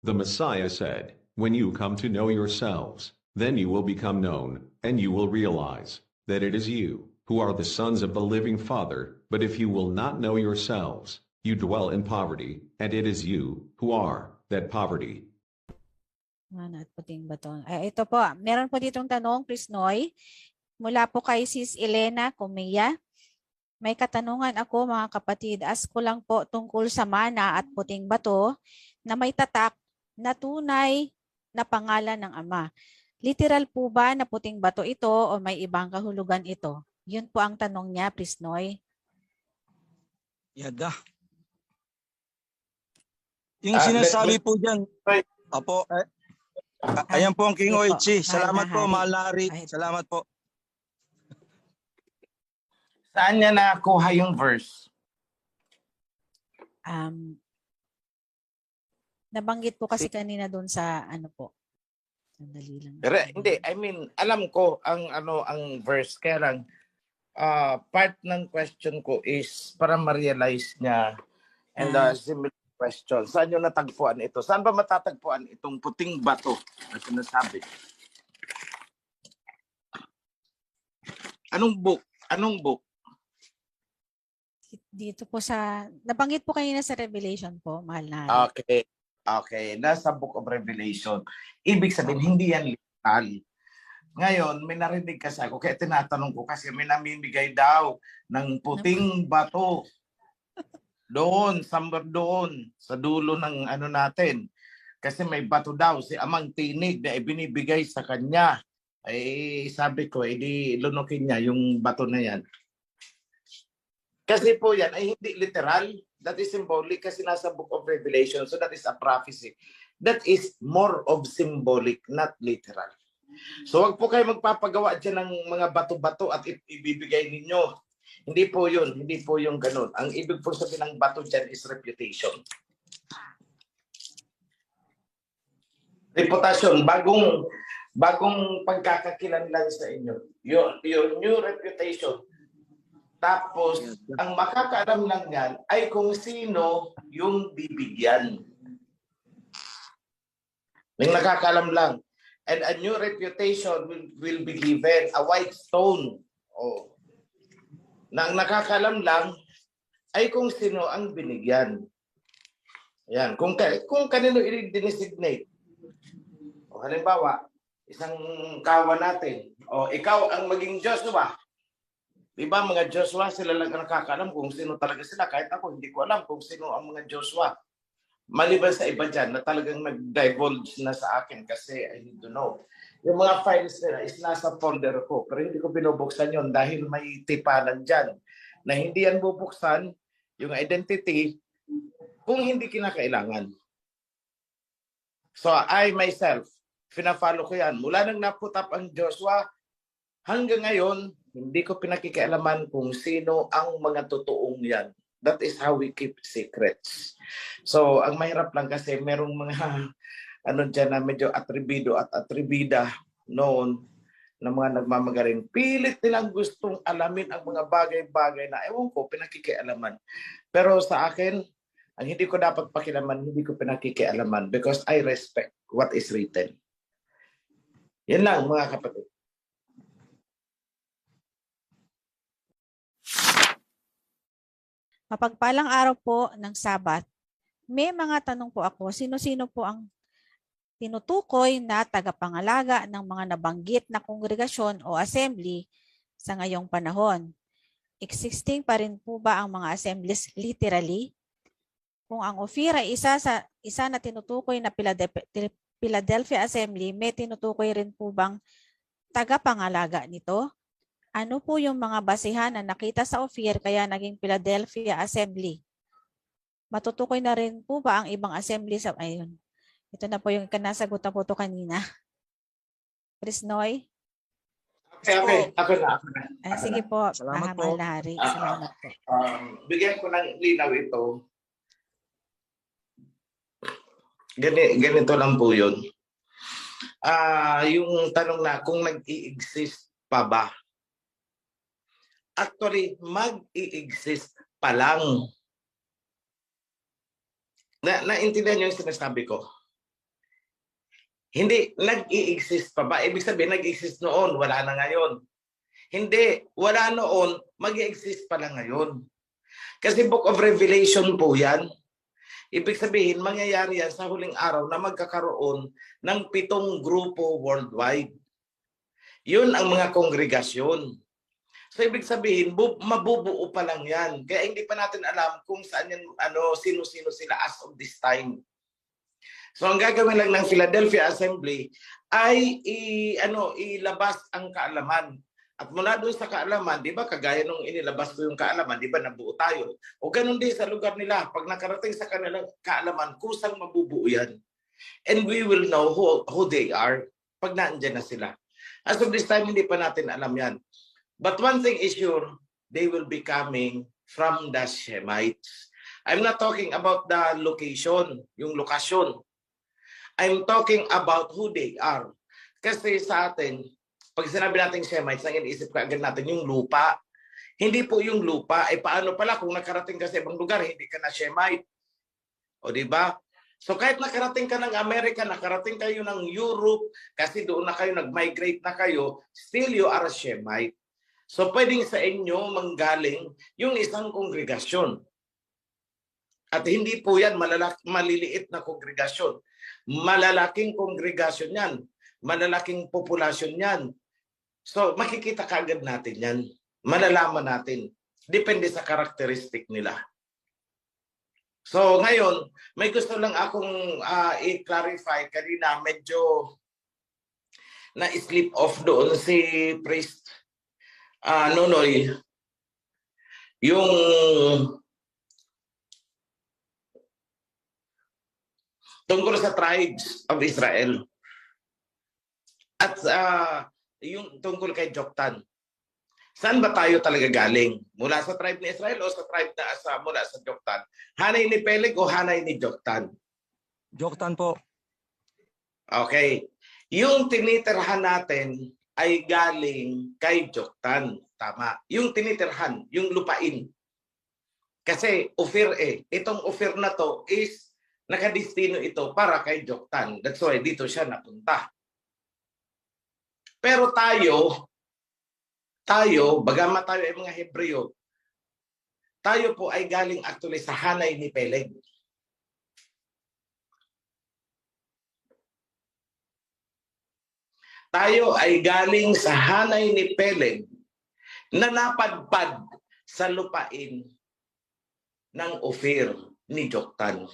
The Messiah said, "When you come to know yourselves, then you will become known, and you will realize that it is you who are the sons of the living Father. But if you will not know yourselves, you dwell in poverty, and it is you who are that poverty." Ano at puting bato. Ay, ito po, meron po ditong tanong, Chris Noy, mula po kay Sis Elena Comilla. May katanungan ako mga kapatid, ask ko lang po tungkol sa mana at puting bato na may tatak na tunay na pangalan ng Ama. Literal po ba na puting bato ito o may ibang kahulugan ito? Yun po ang tanong niya, Prisnoy. Yada. Yung sinasabi po dyan, opo, ayan po ang King Sige po, Oichi. mahal Salamat na po, hari. mahal na hari. Ay. Salamat po. Saan niya nakuha yung verse? Nabanggit po kasi kanina doon sa ano po. Sandali lang. Pero, hindi, I mean, alam ko ang verse, kaya lang part ng question ko is para ma-realize niya and similar question. Saan yung natagpuan ito? Saan ba matatagpuan itong puting bato na sinasabi? Anong book? Anong book? Dito po sa, nabanggit po kanina sa Revelation po, mahal na hari. Okay. Okay. Nasa Book of Revelation. Ibig sabihin, hindi yan literal. Ngayon, may narinig kasi ako, kaya tinatanong ko kasi may namimigay daw ng puting bato doon, somewhere doon, sa dulo ng ano natin. Kasi may bato daw, si Amang Tinig na ibinibigay sa kanya. Eh, sabi ko, di lunukin niya yung bato na yan. Kasi po yan ay hindi literal. That is symbolic kasi nasa Book of Revelation. So that is a prophecy. That is more of symbolic, not literal. So wag po kayo magpapagawa dyan ng mga bato-bato at ibibigay ninyo. Hindi po yun. Hindi po yung ganun. Ang ibig po sabihin ng bato dyan is reputation. Reputation. Bagong pagkakakilanlan sa inyo. Your new reputation. Tapos, ang makakaalam lang yan ay kung sino yung bibigyan. Yung nakakaalam lang. And a new reputation will be given, a white stone. Oh. Na ang nakakaalam lang ay kung sino ang binigyan. Yan. Kung kanino i-designate. O, halimbawa, isang kawa natin. O, ikaw ang maging Joshua. Diba mga Joshua, sila lang nakakaalam kung sino talaga sila. Kahit ako, hindi ko alam kung sino ang mga Joshua. Maliban sa iba dyan na talagang nag-divulge na sa akin kasi I need to know. Yung mga files nila is nasa folder ko. Pero hindi ko binubuksan yon dahil may tipanan dyan. Na hindi yan bubuksan yung identity kung hindi kinakailangan. So I myself, pina-follow ko yan. Mula nang naput up ang Joshua, hanggang ngayon, hindi ko pinakikialaman kung sino ang mga totoong yan. That is how we keep secrets. So, ang mahirap lang kasi merong mga dyan na medyo atribido at atribida noon na mga nagmamagaling. Pilit nilang gustong alamin ang mga bagay-bagay na ewan ko, pinakikialaman. Pero sa akin, ang hindi ko dapat pakialaman, hindi ko pinakikialaman because I respect what is written. Yan lang mga kapatid. Mapagpalang araw po ng Sabat. May mga tanong po ako, sino-sino po ang tinutukoy na tagapangalaga ng mga nabanggit na kongregasyon o assembly sa ngayong panahon? Existing pa rin po ba ang mga assemblies literally? Kung ang Ophir ay isa na tinutukoy na Philadelphia Assembly, may tinutukoy rin po bang tagapangalaga nito? Ano po yung mga basihan na nakita sa Ophir kaya naging Philadelphia Assembly? Matutukoy na rin po ba ang ibang assembly sa ayun? Ito na po yung kanasagot na po ito kanina. Prisnoy? Okay. Ako na. Sige po. Salamat Mahal po. na hari. Salamat po. Bigyan ko ng linaw ito. Ganito lang po yun. Yung tanong na kung nag-i-exist pa ba? Actually, mag-i-exist pa lang. Naintindihan niyo yung sinasabi ko? Hindi, nag-i-exist pa ba? Ibig sabihin, nag-exist noon, wala na ngayon. Hindi, wala noon, mag-i-exist pa lang ngayon. Kasi Book of Revelation po yan. Ibig sabihin, mangyayari yan sa huling araw na magkakaroon ng 7 grupo worldwide. Yun ang mga kongregasyon. So ibig sabihin, mabubuo pa lang yan. Kaya hindi pa natin alam kung saan yan, sino-sino sila as of this time. So ang gagawin lang ng Philadelphia Assembly ay ilabas ang kaalaman. At mula doon sa kaalaman, di ba, kagaya nung inilabas ko yung kaalaman, di ba, nabuo tayo. O ganun din sa lugar nila, pag nakarating sa kanilang kaalaman, kusang mabubuo yan. And we will know who they are pag naandyan na sila. As of this time, hindi pa natin alam yan. But one thing is sure, they will be coming from the Shemites. I'm not talking about the location, yung lokasyon. I'm talking about who they are. Kasi sa atin, pag sinabi natin Shemites, ang iniisip ka agad natin yung lupa. Hindi po yung lupa. Paano pala kung nakarating ka sa ibang lugar, hindi ka na Shemite. O di ba? So kahit nakarating ka ng Amerika, nakarating kayo ng Europe, kasi doon na kayo, nag-migrate na kayo, still you are a Shemite. So pwedeng sa inyo manggaling yung isang kongregasyon. At hindi po yan maliliit na kongregasyon. Malalaking kongregasyon yan. Malalaking populasyon yan. So makikita kaagad natin yan. Malalaman natin. Depende sa karakteristik nila. So ngayon, may gusto lang akong i-clarify. Kanina medyo na-slip off doon si Priest Nonoy. Yung tungkol sa tribes of Israel. At yung tungkol kay Joktan. Saan ba tayo talaga galing? Mula sa tribe ni Israel o sa tribe na mula sa Joktan? Hanay ni Peleg o hanay ni Joktan? Joktan po. Okay. Yung tinitirhan natin ay galing kay Joktan. Tama. Yung tinitirhan, yung lupain. Kasi Ophir Itong Ophir na to is nakadestino ito para kay Joktan. That's why dito siya napunta. Pero tayo, bagamat tayo ay mga Hebreo, tayo po ay galing actually sa hanay ni Peleg. Tayo ay galing sa hanay ni Peleg na napadpad sa lupain ng Ophir ni Joktan.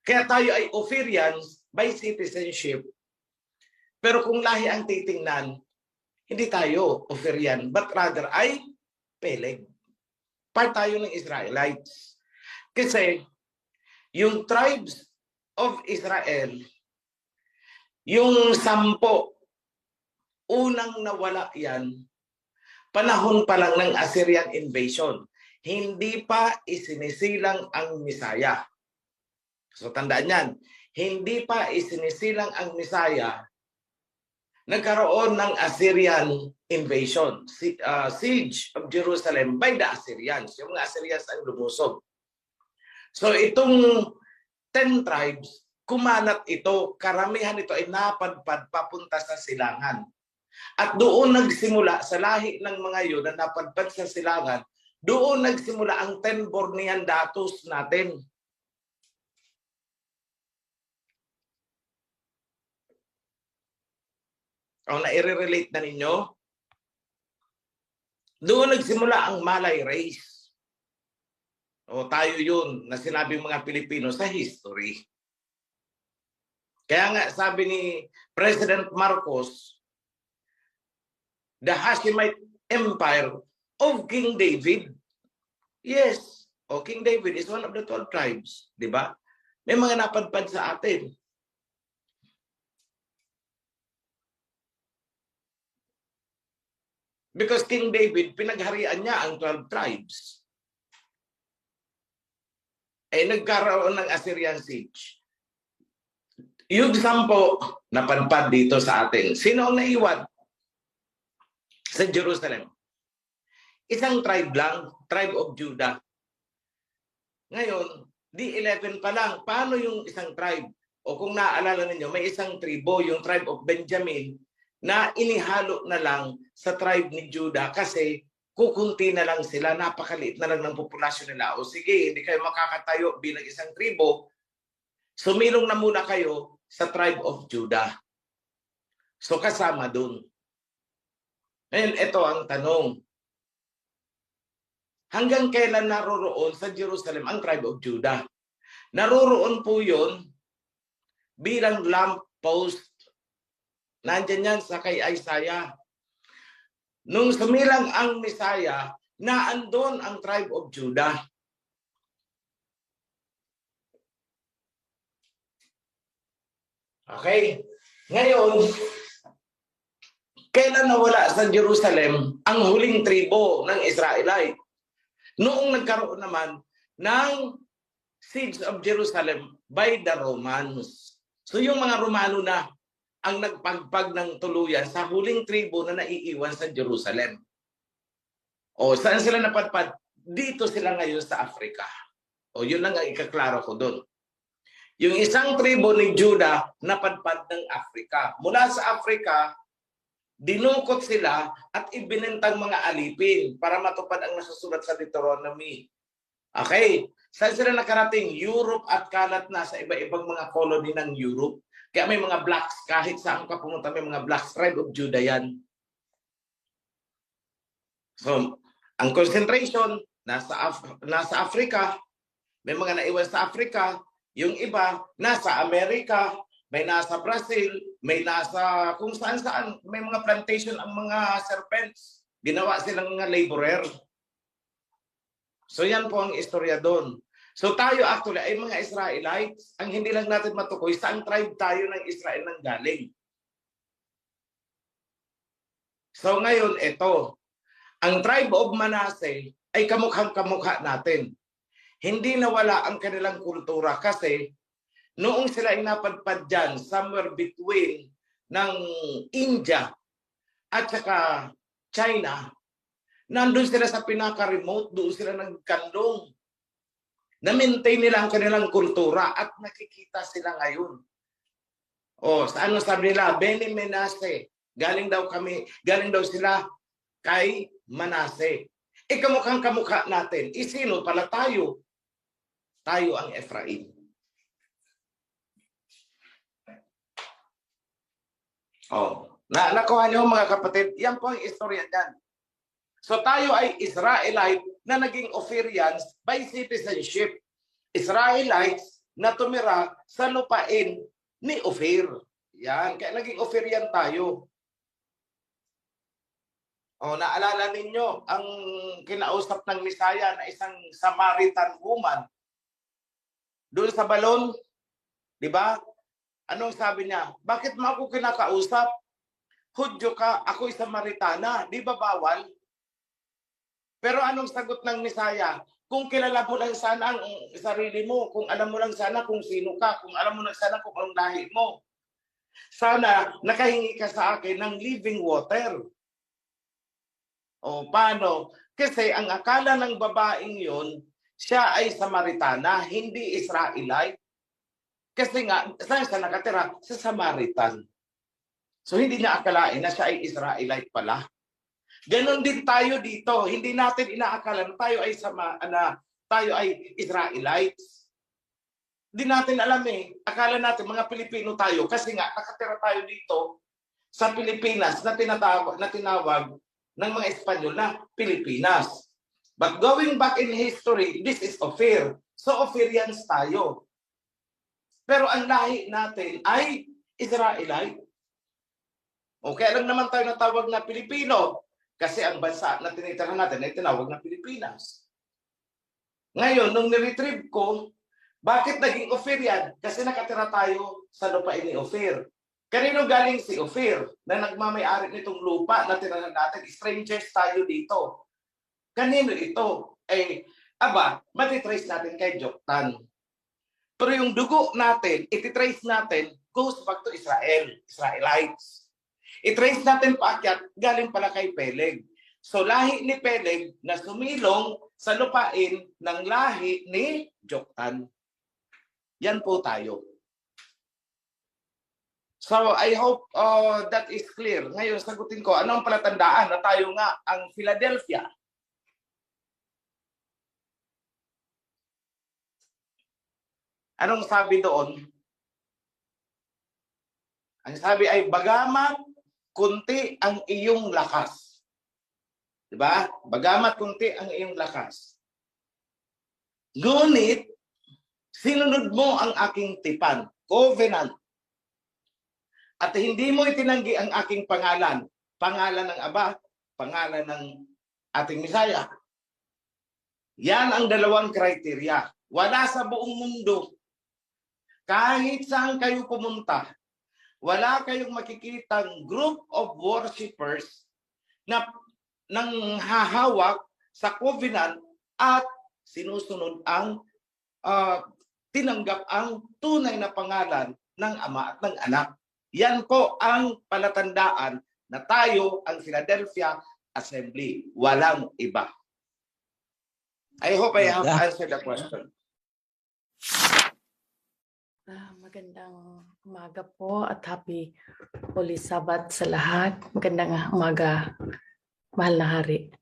Kaya tayo ay Ophirians by citizenship. Pero kung lahi ang titingnan, hindi tayo Ophirian, but rather ay Peleg. Part tayo ng Israelites. Kasi yung tribes of Israel, yung 10, unang nawala yan, panahon pa lang ng Assyrian invasion. Hindi pa isinisilang ang Misaya. So tandaan yan, hindi pa isinisilang ang Misaya, nagkaroon ng Assyrian invasion, siege of Jerusalem by the Assyrians. Yung mga Assyrians ang lumusob. So itong 10 tribes, kumalat ito, karamihan ito ay napadpad papunta sa silangan. At doon nagsimula, sa lahi ng mga yun na napadpad sa silangan, doon nagsimula ang 10 Bornean datos natin. O na-relate na ninyo? Doon nagsimula ang Malay race. O tayo yun na sinabing mga Pilipino sa history. Kaya nga sabi ni President Marcos, the Hashemite Empire of King David. Yes, King David is one of the 12 tribes. Diba? May mga napadpad sa atin. Because King David, pinagharian niya ang 12 tribes. Nagkaroon ng Assyrian siege. Yung 10 napadpad dito sa atin. Sino ang naiwan sa Jerusalem? Isang tribe lang, tribe of Judah. Ngayon, di 11 pa lang. Paano yung isang tribe? o kung naaalala ninyo, may isang tribo, yung tribe of Benjamin, na inihalo na lang sa tribe ni Judah kasi kukunti na lang sila, napakaliit na lang ng populasyon nila. O sige, hindi kayo makakatayo bilang isang tribo, sumilong na muna kayo sa tribe of Judah. So kasama dun. Ngayon, ito ang tanong. Hanggang kailan naroroon sa Jerusalem ang tribe of Judah? Naroroon po yun bilang lamppost. Nandyan yan sa kay Isaiah. Nung sumilang ang Messiah, naandun ang tribe of Judah. Okay? Ngayon, kailan nawala sa Jerusalem ang huling tribo ng Israelite? Noong nagkaroon naman ng siege of Jerusalem by the Romans. So yung mga Romano na ang nagpagpag ng tuluyan sa huling tribo na naiiwan sa Jerusalem. O saan sila napadpad? Dito sila ngayon sa Africa. O yun lang ang ikaklaro ko doon. Yung isang tribo ni Judah napadpad ng Africa. Mula sa Africa, dinukot sila at ibinentang mga alipin para matupad ang nasusulat sa Deuteronomy. Okay. Saan sila nakarating? Europe at kalat na sa iba-ibang mga colony ng Europe. Kaya may mga blacks, kahit saan ka pumunta may mga blacks, tribe of Judah yan. So, ang concentration nasa Africa, may mga naiwan sa Africa, yung iba nasa Amerika, may nasa Brazil, may nasa kung saan-saan, may mga plantation ang mga serpents. Ginawa silang mga laborer. So yan po ang istorya doon. So tayo actually ay mga Israelites. Ang hindi lang natin matukoy, saan tribe tayo ng Israel nang galing. So ngayon, ito. Ang tribe of Manasseh ay kamukhang-kamukha natin. Hindi nawala ang kanilang kultura kasi noong sila inapadpad dyan, somewhere between ng India at saka China, nandun sila sa pinaka-remote, doon sila nagkandong. Na-maintain nila ang kanilang kultura at nakikita sila ngayon. O, sa ano sabi nila? Beni Manasseh. Galing daw sila kay Manasseh. Kamukhang-kamukha natin. Sino pala tayo? Tayo ang Ephraim. Nakuha niyo mga kapatid, yan po ang istorya dyan. So tayo ay Israelite na naging Ophirians by citizenship. Israelites na tumira sa lupain ni Ophir. Yan, kaya naging Ophirian tayo. Naalala ninyo ang kinausap ng Messiah na isang Samaritan woman doon sa balon, di ba? Anong sabi niya? Bakit mo ako kinakausap? Hudyo ka, ako isang Samaritana. Di ba bawal? Pero anong sagot ng Messiah? Kung kilala mo lang sana ang sarili mo, kung alam mo lang sana kung sino ka, kung alam mo lang sana kung anong lahi mo, sana nakahingi ka sa akin ng living water. Paano? Kasi ang akala ng babaeng yon, siya ay Samaritana, hindi Israelite. Kasi nga, saan siya nakatira? Sa Samaritan. So hindi niya akalain na siya ay Israelite pala. Ganon din tayo dito. Hindi natin inaakala na tayo ay Israelites. Hindi natin alam Akala natin mga Pilipino tayo kasi nga nakatira tayo dito sa Pilipinas na tinawag ng mga Espanyol na Pilipinas. But going back in history, this is Ophir. So Ophirians tayo. Pero ang lahi natin ay Israelite. Kaya lang naman tayo natawag na Pilipino. Kasi ang bansa na tinitirahan natin ay tinawag na Pilipinas. Ngayon, nung niretrieve ko, bakit naging Ophirian? Kasi nakatira tayo sa lupain ni Ophir. Kanino galing si Ophir na nagmamay-ari nitong lupa na tirahan natin? Strangers tayo dito. Kanino ito? Matitrace natin kay Joktan. Pero yung dugo natin, ititrace natin, goes back to Israel, Israelites. I-trace natin paakyat, galing pala kay Peleg. So lahi ni Peleg na sumilong sa lupain ng lahi ni Joktan. Yan po tayo. So I hope that is clear. Ngayon, sagutin ko, ano ang palatandaan na tayo nga ang Philadelphia? Anong sabi doon? Ang sabi ay, bagamat kunti ang iyong lakas. Diba? Bagamat kunti ang iyong lakas. Ngunit, sinunod mo ang aking tipan, covenant. At hindi mo itinanggi ang aking pangalan. Pangalan ng Aba, pangalan ng ating Misaya. Yan ang dalawang kriteria. Wala sa buong mundo. Kahit saan kayo pumunta, wala kayong makikitang group of worshipers na nang hahawak sa covenant at sinusunod ang tinanggap ang tunay na pangalan ng Ama at ng Anak. Yan po ang palatandaan na tayo ang Philadelphia Assembly. Walang iba. I hope I have answered the question. Magandang umaga po at happy Holy Sabbath sa lahat. Magandang umaga, mahal na hari.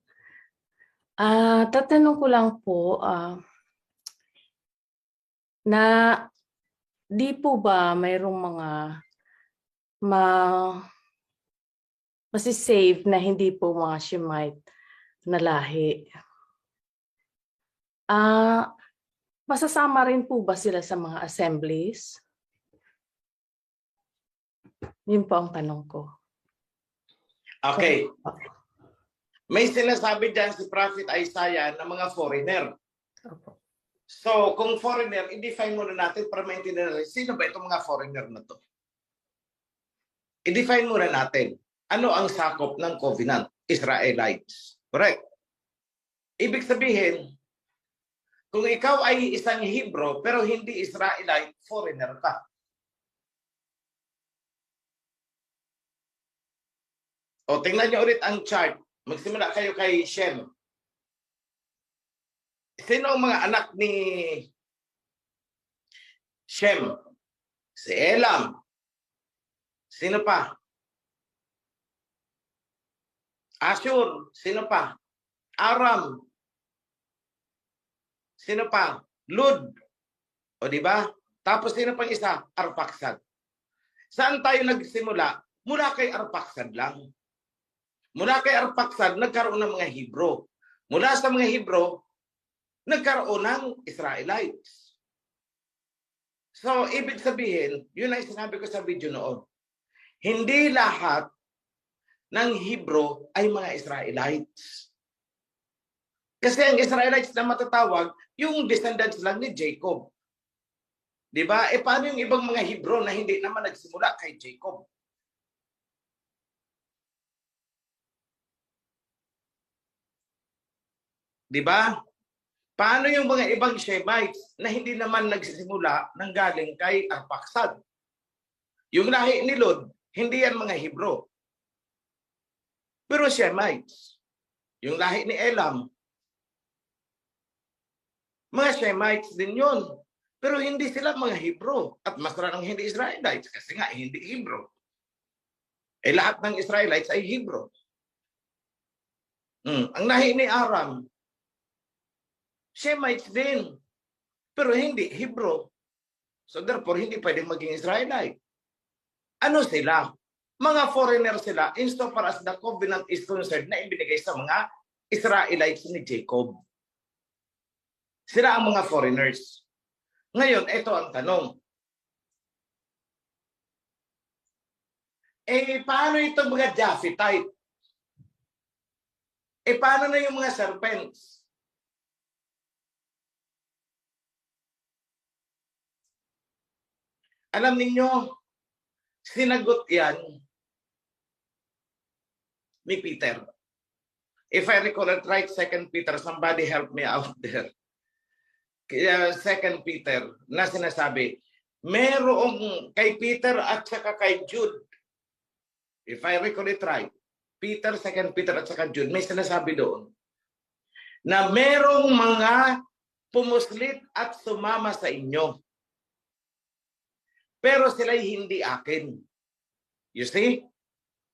Tatanong ko lang po na di po ba mayroong mga masisave na hindi po mga Shemite na lahi? Masasama rin po ba sila sa mga assemblies? Yun po ang tanong ko. Okay. May sinasabi dyan si Prophet Isaiah na mga foreigner. Opo. So, kung foreigner, i-define muna natin para maintindihan natin, sino ba itong mga foreigner na to? I-define muna natin, ano ang sakop ng covenant? Israelites. Correct? Ibig sabihin, kung ikaw ay isang Hebrew pero hindi Israelite, foreigner ka. O, tingnan niyo ulit ang chart. Magsimula kayo kay Shem. Sino ang mga anak ni Shem? Si Elam. Sino pa? Ashur. Sino pa? Aram. Sino pa? Lud. O di ba? Tapos sino pang isa? Arpaksad. Saan tayo nagsimula? Mula kay Arpaksad lang. Mula kay Arpaksad, nagkaroon ng mga Hebrew. Mula sa mga Hebrew, nagkaroon ng Israelites. So, ibig sabihin, yun ang sinabi ko sa video noon. Hindi lahat ng Hebrew ay mga Israelites. Kasi ang Israelites na matatawag, yung descendants lang ni Jacob. Diba? E paano yung ibang mga Hebrew na hindi naman nagsimula kay Jacob? Diba? Paano yung mga ibang Shemites na hindi naman nagsisimula ng galing kay Arpaksad? Yung lahi ni Lod, hindi yan mga Hebrew. Pero Shemites. Yung lahi ni Elam, mga Shemites din yun. Pero hindi sila mga Hebrew. At mas marang hindi Israelites kasi nga hindi Hebrew. Eh lahat ng Israelites ay Hebrew. Ang lahi ni Aram, Shemites din. Pero hindi Hebrew. So therefore, hindi pwedeng maging Israelite. Ano sila? Mga foreigner sila insofar as the covenant is concerned na ibinigay sa mga Israelites ni Jacob. Sila ang mga foreigners. Ngayon, ito ang tanong. Paano itong mga Japhethite? Paano na yung mga serpents? Alam ninyo, sinagot yan ni Peter. If I recall it right, 2 Peter, somebody help me out there. 2 Peter na sinasabi, merong kay Peter at saka kay Jude. If I recall it right, Peter, 2 Peter at saka Jude, may sinasabi doon na merong mga pumuslit at sumama sa inyo. Pero sila'y hindi akin. You see?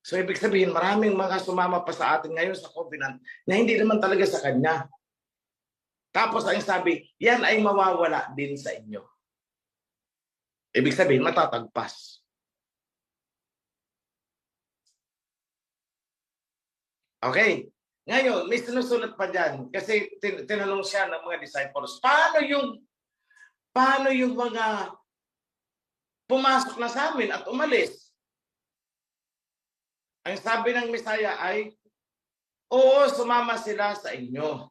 So ibig sabihin, maraming mga sumama pa sa atin ngayon sa covenant na hindi naman talaga sa Kanya. Tapos ang sabi, yan ay mawawala din sa inyo. Ibig sabihin, matatagpas. Okay. Ngayon, may sinusulat pa dyan. Kasi tinanong siya ng mga disciples, paano yung mga pumasok na sa amin at umalis? Ang sabi ng Messiah ay, oo, sumama sila sa inyo.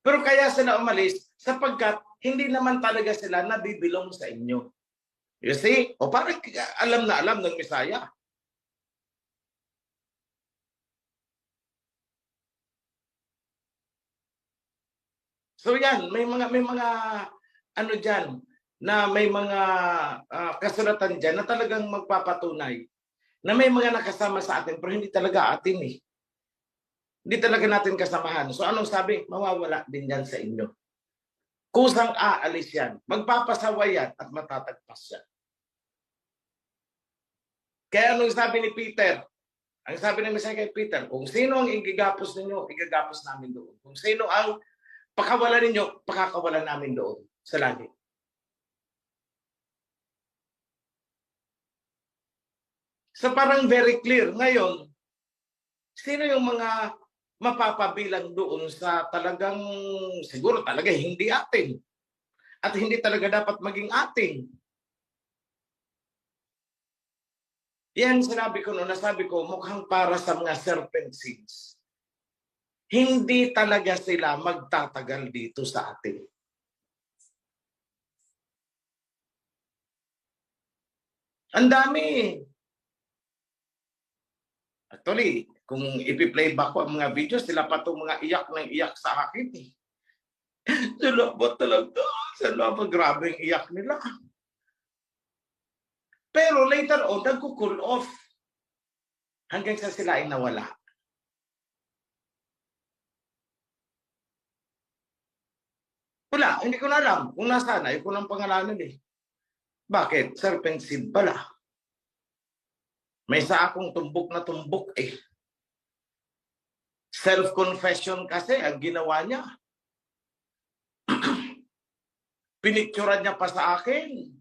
Pero kaya sila umalis sapagkat hindi naman talaga sila nabibilong sa inyo. You see? O parang alam na alam ng Messiah. So yan, may mga ano diyan na may mga kasulatan diyan na talagang magpapatunay na may mga nakasama sa atin pero hindi talaga atin eh. Hindi talaga natin kasamahan. So anong sabi? Mawawala din yan sa inyo. Kusang aalis yan. Magpapasawa yan at matatagpas yan. Kaya anong sabi ni Peter? Ang sabi ng Messiah kay Peter, kung sino ang igagapos ninyo, igagapos namin doon. Kung sino ang pakawalan ninyo, pakakawalan namin doon sa langit. So parang very clear. Ngayon, sino yung mga mapapabilang doon sa talagang siguro talaga hindi atin at hindi talaga dapat maging atin? Yan sinabi ko noon, nasabi ko mukhang para sa mga serpent seeds. Hindi talaga sila magtatagal dito sa atin. Ang dami. Actually, kung ipi-play back ko ang mga videos, sila pa itong mga iyak ng iyak sa akin. Sila ba talaga? Sila ba grabe yung iyak nila? Pero later on, nagko-cool off. Hanggang sa sila ay nawala. Wala, hindi ko na alam kung nasaan. Ayaw ko ng pangalanan eh. Bakit? Serpent seed pala. May sa akong tumbok na tumbok eh. Self-confession kasi ang ginawa niya. Pinicturean niya pa sa akin.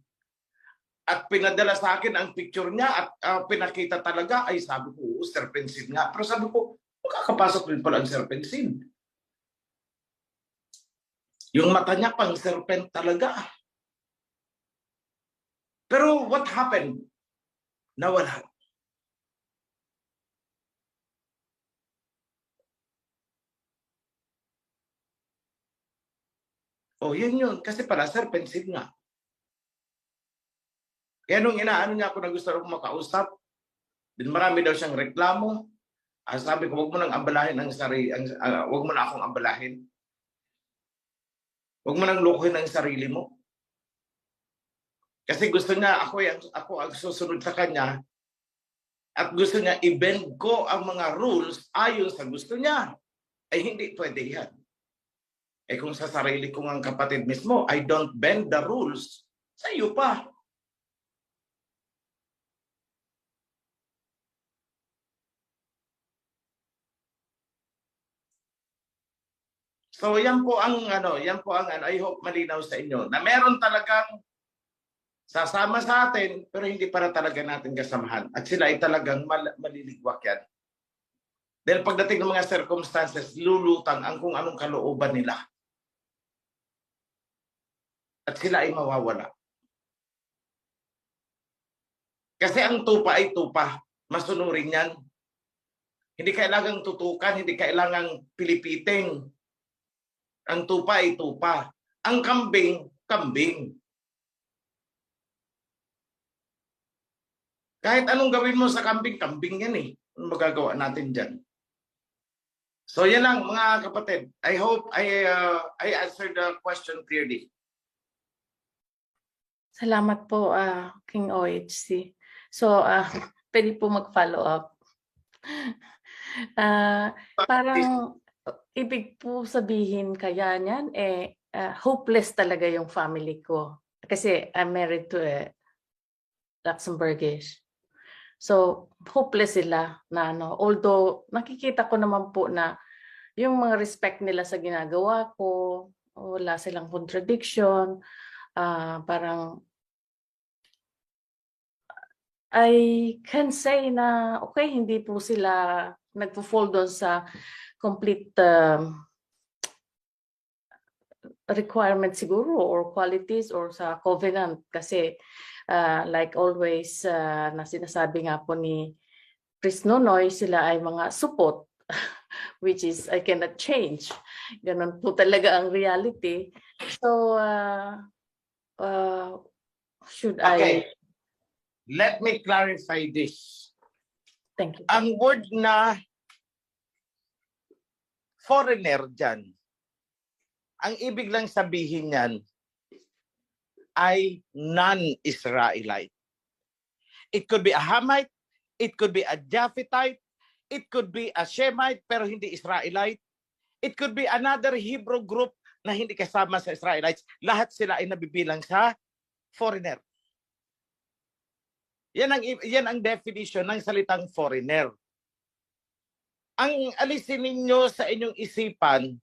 At pinadala sa akin ang picture niya at pinakita talaga. Ay sabi ko, serpent seed nga. Pero sabi ko, makakapasok rin pala ang serpent seed. Yung mata niya pang serpent talaga. Pero what happened? Nawala. Oh, yun. Kasi pala, serpent seed nga. Kaya nung inaano niya ako na gusto rin makausap, din marami daw siyang reklamo. Sabi ko, wag mo nang ambalahin ang sarili, wag mo na akong ambalahin. Wag mo nang lukuhin ang sarili mo. Kasi gusto niya, ako ang susunod sa kanya, at gusto niya i-bend ko ang mga rules ayon sa gusto niya. Ay hindi pwede yan. Eh kung sa sarili kong ang kapatid mismo, I don't bend the rules, sa iyo pa. So yan po ang I hope malinaw sa inyo na meron talagang sasama sa atin pero hindi para talaga natin kasamahan at sila ay talagang maliligwak yan. Dahil pagdating ng mga circumstances, lulutang ang kung anong kalooban nila. At sila ay mawawala. Kasi ang tupa ay tupa. Masunurin yan. Hindi kailangang tutukan, hindi kailangang pilipitin. Ang tupa ay tupa. Ang kambing, kambing. Kahit anong gawin mo sa kambing, kambing yan eh. Ano magagawa natin dyan? So yan lang mga kapatid. I hope I answered the question clearly. Salamat po, King OHC. So, pwede po mag-follow up. Parang ibig po sabihin kaya niyan, hopeless talaga yung family ko. Kasi I'm married to a Luxembourgish. So, hopeless sila na ano. Although, nakikita ko naman po na yung mga respect nila sa ginagawa ko, wala silang contradiction, parang I can say na okay, hindi po sila nagpo-fall doon sa complete requirement siguro or qualities or sa covenant kasi like always na sinasabi nga po ni Chris Nonoy, sila ay mga supot which is I cannot change. Ganun po talaga ang reality. So should Okay. I Let me clarify this. thank you. Ang word na foreigner dyan, ang ibig lang sabihin yan ay non-Israelite. It could be a Hamite, it could be a Japhethite, it could be a Shemite pero hindi Israelite. It could be another Hebrew group na hindi kasama sa Israelites. Lahat sila ay nabibilang sa foreigner. Yan ang definition ng salitang foreigner. Ang alisin ninyo sa inyong isipan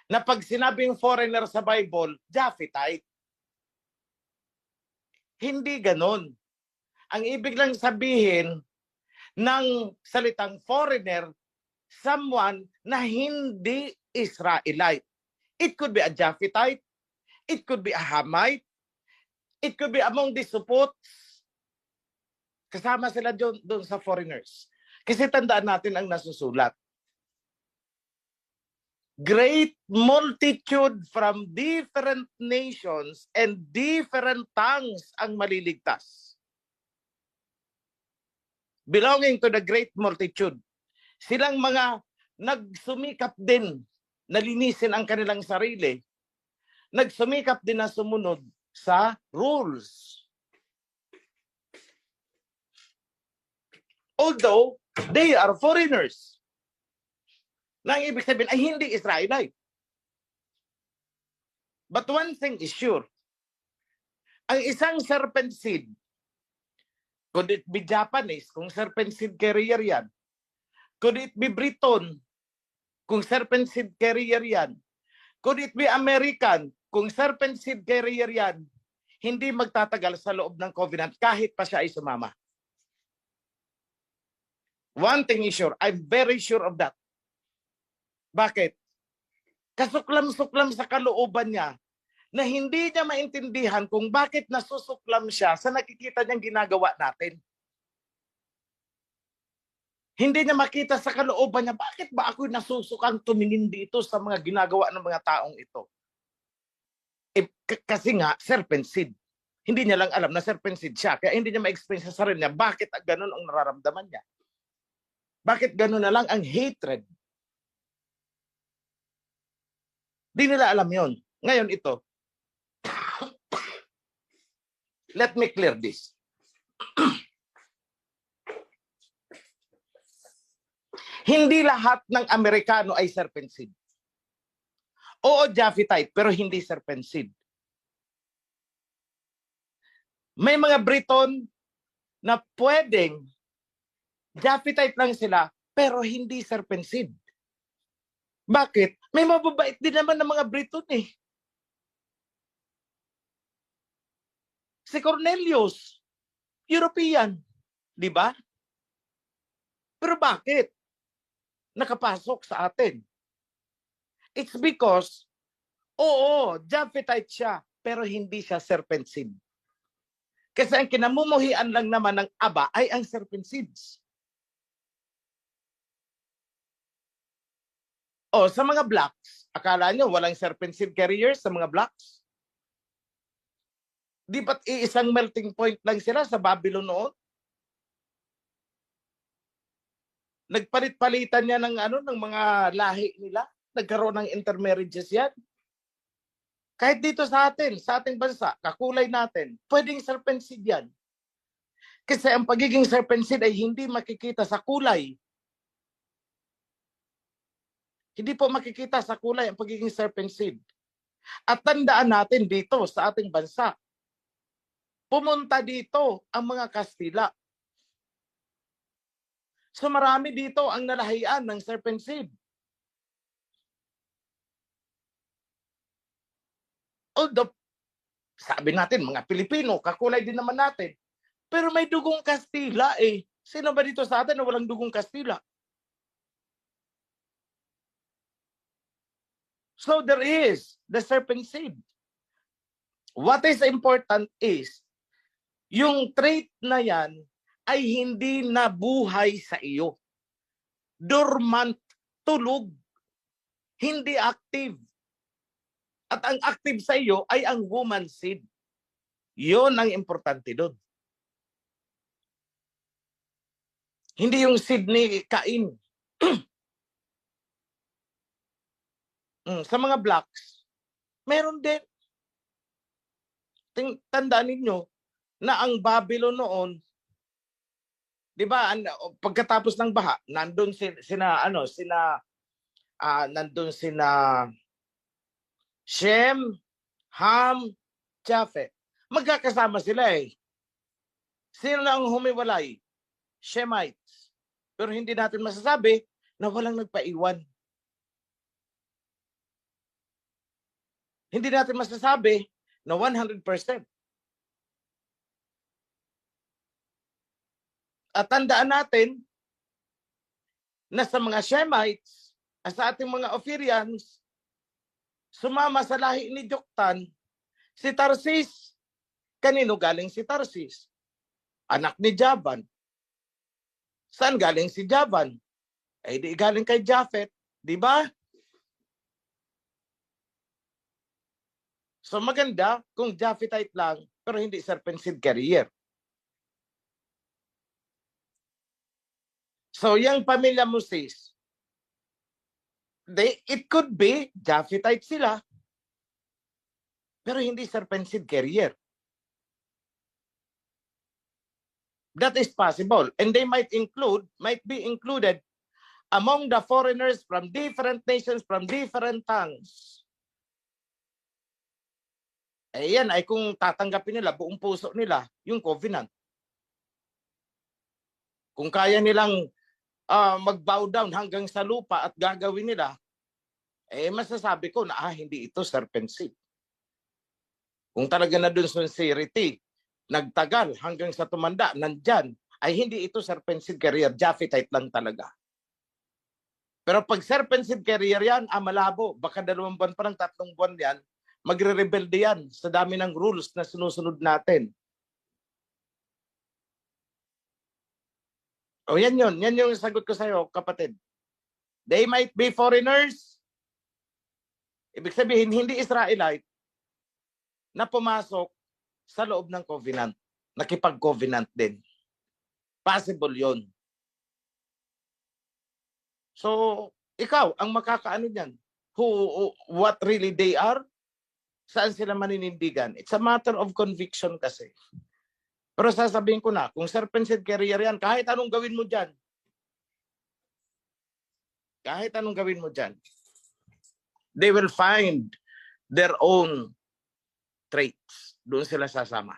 na pag sinabing foreigner sa Bible, Japhethite. Hindi ganon. Ang ibig lang sabihin ng salitang foreigner, someone na hindi Israelite. It could be a Japhethite, it could be a Hamite, it could be among the Supots. Kasama sila doon sa foreigners. Kasi tandaan natin ang nasusulat. Great multitude from different nations and different tongues ang maliligtas. Belonging to the great multitude. Silang mga nagsumikap din na linisin ang kanilang sarili. Nagsumikap din na sumunod sa rules. Although they are foreigners. Na ang ibig sabihin ay hindi Israelite. But one thing is sure. Ang isang serpent seed, could it be Japanese kung serpent seed carrier yan? Could it be Briton kung serpent seed carrier yan? Could it be American kung serpent seed carrier yan? Hindi magtatagal sa loob ng covenant kahit pa siya ay sumama. One thing is sure, I'm very sure of that. Bakit? Kasuklam-suklam sa kalooban niya na hindi niya maintindihan kung bakit nasusuklam siya sa nakikita niyang ginagawa natin. Hindi niya makita sa kalooban niya, bakit ba ako nasusukang tumingin dito sa mga ginagawa ng mga taong ito? Kasi nga, serpent seed. Hindi niya lang alam na serpent seed siya. Kaya hindi niya ma-explain sa sarili niya bakit ganun ang nararamdaman niya. Bakit gano'n na lang ang hatred? Di nila alam yon. Ngayon ito. Let me clear this. Hindi lahat ng Amerikano ay serpent seed. Oo, Japhethite, pero hindi serpent seed. May mga Briton na pwedeng Japhethite lang sila, pero hindi serpent seed. Bakit? May mababait din naman ng mga Briton eh. Si Cornelius, European, di ba? Pero bakit nakapasok sa atin? It's because, oo, Japhethite siya, pero hindi siya serpent seed. Kasi ang kinamumuhian lang naman ng Aba ay ang serpent seeds. O, sa mga blacks, akala nyo walang serpent seed carriers sa mga blacks? Di ba't iisang melting point lang sila sa Babylon noon? Nagpalit-palitan niya ng ng mga lahi nila. Nagkaroon ng intermarriages yan. Kahit dito sa atin, sa ating bansa, kakulay natin, pwedeng serpent seed yan. Kasi ang pagiging serpent seed ay hindi makikita sa kulay. Hindi po makikita sa kulay ang pagiging serpent seed. At tandaan natin dito sa ating bansa, pumunta dito ang mga Kastila. So marami dito ang nalahian ng serpent seed. Although, sabi natin, mga Pilipino, kakulay din naman natin. Pero may dugong Kastila eh. Sino ba dito sa atin na walang dugong Kastila? So there is the serpent seed. What is important is, yung trait na yan ay hindi nabuhay sa iyo. Dormant, tulog, hindi active. At ang active sa iyo ay ang woman seed. Yun ang importante doon. Hindi yung seed ni Cain. Sa mga blacks, meron din. Tandaan ninyo na ang Babylon noon, 'di ba, pagkatapos ng baha, nandun sina Shem, Ham, Japheth. Magkakasama sila eh. Sino lang ang humiwalay? Shemites. Pero hindi natin masasabi na walang nagpaiwan. Hindi natin masasabi na 100%. At tandaan natin na sa mga Shemites, sa ating mga Ophirians, sumama sa lahi ni Joktan, si Tarsis. Kanino galing si Tarsis? Anak ni Javan. Saan galing si Javan? Eh di galing kay Japheth, di ba? So maganda kung Japhethite lang, pero hindi serpent seed carrier. So yung pamilya mo sis, it could be Japhethite sila, pero hindi serpent seed carrier. That is possible. And they might be included among the foreigners from different nations, from different tongues. Eh yan ay kung tatanggapin nila, buong puso nila, yung covenant. Kung kaya nilang mag-bow down hanggang sa lupa at gagawin nila, eh masasabi ko na hindi ito serpent seed. Kung talaga na dun sincerity, nagtagal hanggang sa tumanda, nandyan, ay hindi ito serpent seed carrier, Japhethite lang talaga. Pero pag serpent seed carrier yan, malabo, baka 2 buwan pa lang, 3 buwan yan, magre-rebelde yan sa dami ng rules na sinusunod natin. O yan yun. Yan yung sagot ko sa'yo, kapatid. They might be foreigners. Ibig sabihin, hindi Israelite na pumasok sa loob ng covenant. Nakipag-covenant din. Possible yun. So, ikaw, ang makakaano niyan? What really they are? Saan sila maninindigan? It's a matter of conviction kasi. Pero sasabihin ko na, kung serpent seed carrier yan, kahit anong gawin mo dyan, they will find their own traits. Doon sila sasama.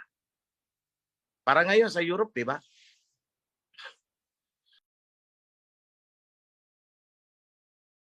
Para ngayon sa Europe, di ba?